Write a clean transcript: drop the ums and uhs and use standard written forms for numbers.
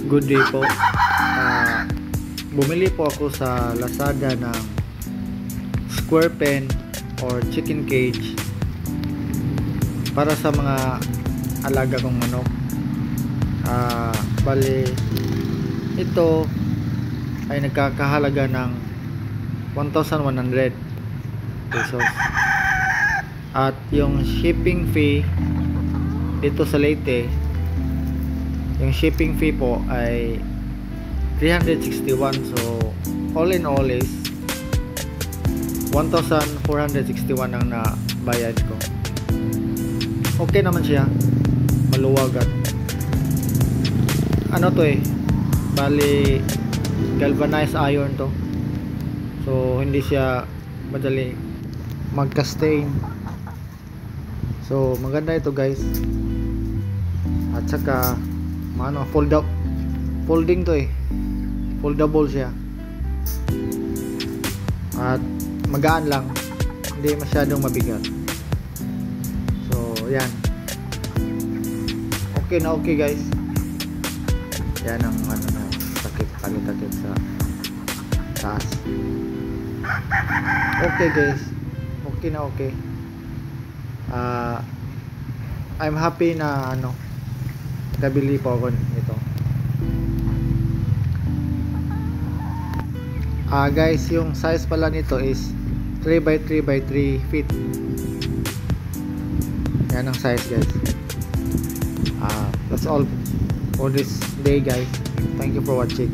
Good day po. Bumili po ako sa Lazada ng square pen or chicken cage para sa mga alaga kong manok. Bali ito ay nagkakahalaga ng 1,100 pesos. At yung shipping fee dito sa Leyte, yung shipping fee po ay 361. So all in all is 1,461 ang nabayad ko. Okay naman siya, maluwag at ano to bali galvanized iron to, so hindi siya madali magka-stain. So maganda ito guys, at saka folding to foldable siya at magaan lang, hindi masyadong mabigat. So yan, okay na okay guys. Yan ang takip sa taas. Okay guys, okay na okay. I'm happy na kabili po ako nito. Guys, yung size pala nito is 3x3x3 feet. Yan ang size guys. That's all for this day guys. Thank you for watching.